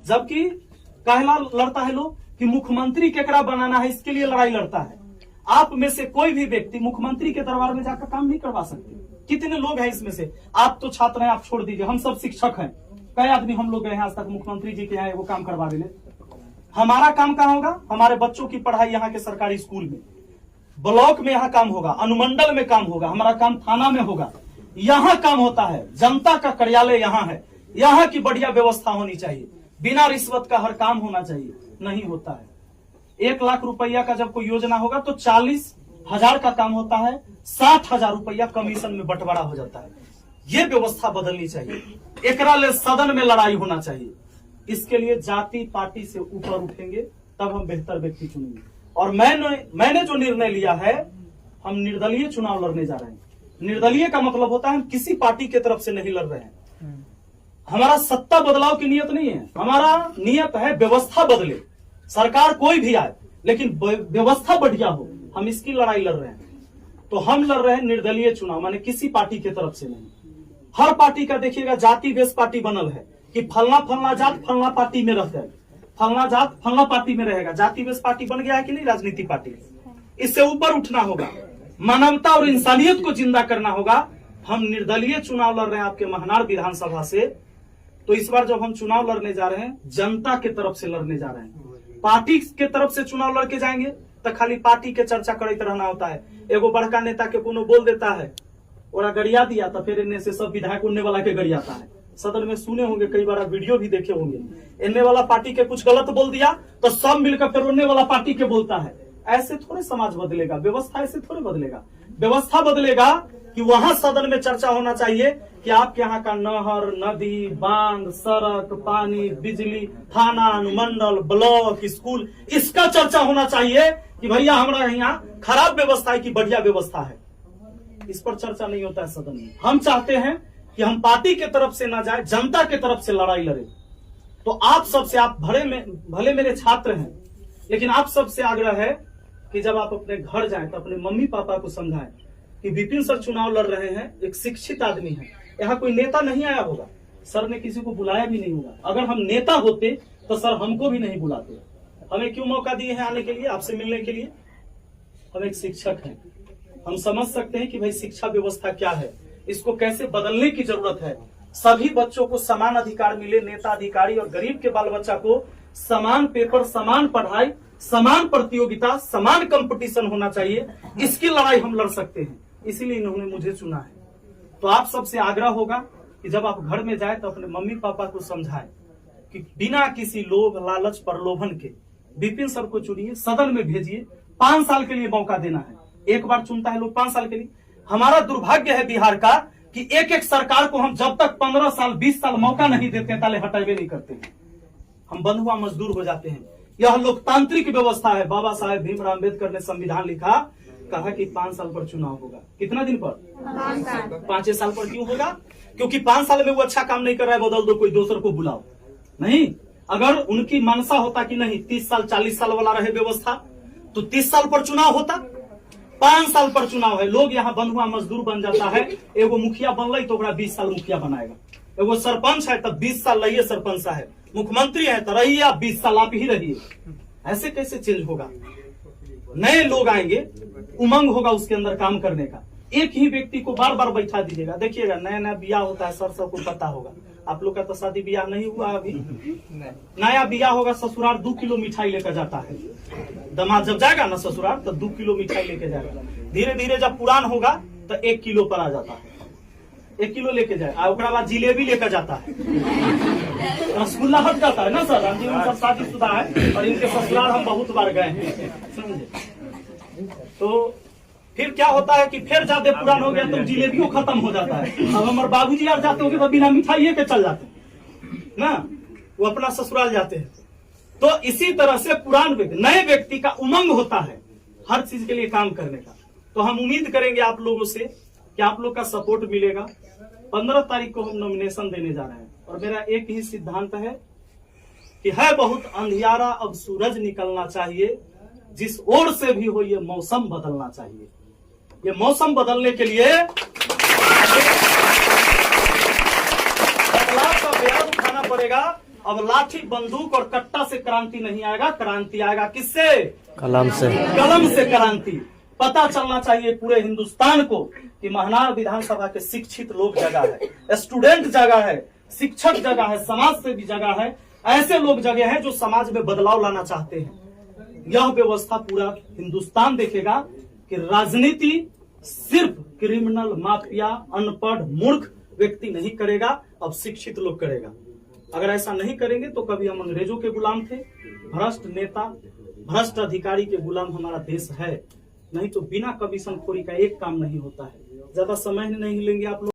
जबकि कहला लड़ता है लोग कि मुख्यमंत्री केकरा बनाना है, इसके लिए लड़ाई लड़ता है। आप में से कोई भी व्यक्ति मुख्यमंत्री के दरबार में जाकर काम नहीं करवा सकते। कितने लोग हैं इसमें से, आप तो छात्र हैं, आप छोड़ दीजिए, हम सब शिक्षक हैं, कई आदमी हम लोग गए हैं आज तक मुख्यमंत्री जी के यहाँ वो काम करवा देने। हमारा काम कहाँ होगा? हमारे बच्चों की पढ़ाई यहाँ के सरकारी स्कूल में, ब्लॉक में यहाँ काम होगा, अनुमंडल में काम होगा, हमारा काम थाना में होगा, यहाँ काम होता है। जनता का कार्यालय यहाँ है, यहाँ की बढ़िया व्यवस्था होनी चाहिए, बिना रिश्वत का हर काम होना चाहिए, नहीं होता है। 1 लाख रुपया का जब कोई योजना होगा तो 40,000 का काम होता है, 60,000 रुपया कमीशन में बंटवारा हो जाता है। ये व्यवस्था बदलनी चाहिए, एकरा ले सदन में लड़ाई होना चाहिए। इसके लिए जाति पार्टी से ऊपर उठेंगे तब हम बेहतर व्यक्ति चुनेंगे। और मैंने जो निर्णय लिया है, हम निर्दलीय चुनाव लड़ने जा रहे हैं। निर्दलीय का मतलब होता है हम किसी पार्टी की तरफ से नहीं लड़ रहे हैं। हमारा सत्ता बदलाव की नियत नहीं है, हमारा नियत है व्यवस्था बदले, सरकार कोई भी आए लेकिन व्यवस्था बढ़िया हो, हम इसकी लड़ाई लड़ रहे हैं। तो हम लड़ रहे हैं निर्दलीय चुनाव, माने किसी पार्टी की तरफ से नहीं। हर पार्टी का देखिएगा जाति बेस पार्टी बनल है कि फलना जात फलना पार्टी में रहता है, फलना जात फलना पार्टी में रहेगा। जाति बेस पार्टी बन गया है कि नहीं राजनीति पार्टी? इससे ऊपर उठना होगा, मानवता और इंसानियत को जिंदा करना होगा। हम निर्दलीय चुनाव लड़ रहे हैं आपके महनार विधानसभा से। तो इस बार जब हम चुनाव लड़ने जा रहे हैं, जनता के तरफ से लड़ने जा रहे हैं। पार्टी के तरफ से चुनाव लड़के जाएंगे तो खाली पार्टी के चर्चा करते रहना होता है। एगो बड़का नेता के कोनो बोल देता है, और गरिया दिया तो फिर इनमें से सब विधायक उड़ने वाला के गरियाता है। सदन में सुने होंगे, कई बार वीडियो भी देखे होंगे, इनने वाला पार्टी के कुछ गलत बोल दिया तो सब मिलकर फिर उड़ने वाला पार्टी के बोलता है। ऐसे थोड़े समाज बदलेगा, व्यवस्था ऐसे थोड़े बदलेगा। व्यवस्था बदलेगा कि वहां सदन में चर्चा होना चाहिए कि आपके यहाँ का नहर, नदी, बांध, सड़क, पानी, बिजली, थाना, अनुमंडल, ब्लॉक, स्कूल, इसका चर्चा होना चाहिए कि भैया हमारा यहाँ खराब व्यवस्था है कि बढ़िया व्यवस्था है। इस पर चर्चा नहीं होता है सदन में। हम चाहते हैं कि हम पार्टी के तरफ से ना जाए, जनता के तरफ से लड़ाई लड़े। तो आप सबसे, आप भले मेरे छात्र हैं, लेकिन आप सबसे आग्रह है कि जब आप अपने घर जाएं तो अपने मम्मी पापा को समझाएं कि विपिन सर चुनाव लड़ रहे हैं, एक शिक्षित आदमी है, यहाँ कोई नेता नहीं आया होगा, सर ने किसी को बुलाया भी नहीं होगा। अगर हम नेता होते तो सर हमको भी नहीं बुलाते। हमें क्यों मौका दिए हैं आने के लिए, आपसे मिलने के लिए? हम एक शिक्षक हैं, हम समझ सकते हैं कि भाई शिक्षा व्यवस्था क्या है, इसको कैसे बदलने की जरूरत है। सभी बच्चों को समान अधिकार मिले, नेता अधिकारी और गरीब के बाल बच्चा को समान पेपर, समान पढ़ाई, समान प्रतियोगिता, समान कंपटीशन होना चाहिए। इसकी लड़ाई हम लड़ सकते हैं, इसीलिए इन्होंने मुझे चुना है। तो आप सबसे आग्रह होगा कि जब आप घर में जाए तो अपने मम्मी पापा को समझाएं कि बिना किसी लोभ, लालच, प्रलोभन के विपिन सर को चुनिए, सदन में भेजिए। 5 साल के लिए मौका देना है, एक बार चुनता है लोग 5 साल के लिए। हमारा दुर्भाग्य है बिहार का कि एक सरकार को हम जब तक 15 साल 20 साल मौका नहीं देते ताले हटावे नहीं करते हैं, हम बंधुआ मजदूर हो जाते हैं। यह लोकतांत्रिक व्यवस्था है। बाबा साहेब भीमराव अम्बेडकर ने संविधान लिखा, कहा कि 5 साल पर चुनाव होगा। कितना दिन पर? 5 साल पर। क्यों होगा? क्योंकि 5 साल में वो अच्छा काम नहीं कर रहा है, बदल दो, कोई दूसर को बुलाओ। नहीं, अगर उनकी मनसा होता कि नहीं 30 साल 40 साल वाला रहे व्यवस्था, तो 30 साल पर चुनाव होता। 5 साल पर चुनाव है। लोग यहाँ बंधुआ मजदूर बन जाता है। एगो मुखिया बनल तो 20 साल मुखिया बनाएगा, एगो सरपंच है तब 20 साल रहिए सरपंच साहब, मुख्यमंत्री है तो रहिए आप 20 साल आप ही रहिए। ऐसे कैसे चेंज होगा? नए लोग आएंगे, उमंग होगा उसके अंदर काम करने का। एक ही व्यक्ति को बार बार बैठा दीजिएगा, देखिएगा नया नया बियाह होता है, सर सबको पता होगा। आप लोग का तो शादी बियाह नहीं हुआ अभी, नया बियाह होगा, ससुराल 2 किलो मिठाई लेकर जाता है। दामाद जब जाएगा ना ससुराल तो 2 किलो मिठाई लेके जाएगा। धीरे धीरे जब पुरान होगा तो 1 किलो पर आ जाता है, 1 किलो लेके जाए, और बाद जिलेबी लेकर जाता है, रसगुल्ला हट जाता है ना सर। हम जी सब शादीशुदा है और इनके ससुराल हम बहुत बार गए हैं, समझे। तो फिर क्या होता है कि फिर ज्यादा पुरान हो गया तो जिलेबियों खत्म हो जाता है। अब हमारे बाबूजी यार जाते होंगे तो बिना मिठाई के चल जाते ना, वो अपना ससुराल जाते हैं। तो इसी तरह से पुरान व्यक्ति, नए व्यक्ति का उमंग होता है हर चीज के लिए काम करने का। तो हम उम्मीद करेंगे आप लोगों से कि आप लोग का सपोर्ट मिलेगा। 15 तारीख को हम नॉमिनेशन देने जा रहे हैं और मेरा एक ही सिद्धांत है कि है बहुत अंधियारा, अब सूरज निकलना चाहिए, जिस ओर से भी हो ये मौसम बदलना चाहिए। ये मौसम बदलने के लिए बदलाव का ब्याज उठाना पड़ेगा अब लाठी बंदूक और कट्टा से क्रांति नहीं आएगा, क्रांति आएगा किससे? कलम से। कलम से क्रांति। पता चलना चाहिए पूरे हिंदुस्तान को कि महनार विधानसभा के शिक्षित लोग जगह है, स्टूडेंट जगह है, शिक्षक जगह है, समाज सेवी जगह है, ऐसे लोग जगह है जो समाज में बदलाव लाना चाहते हैं। यह व्यवस्था पूरा हिंदुस्तान देखेगा कि राजनीति सिर्फ क्रिमिनल, माफिया, अनपढ़, मूर्ख व्यक्ति नहीं करेगा, अब शिक्षित लोग करेगा। अगर ऐसा नहीं करेंगे तो कभी हम अंग्रेजों के गुलाम थे, भ्रष्ट नेता, भ्रष्ट अधिकारी के गुलाम हमारा देश है। नहीं तो बिना कमीशन खोरी का एक काम नहीं होता है। ज्यादा समय नहीं लेंगे आप लोग।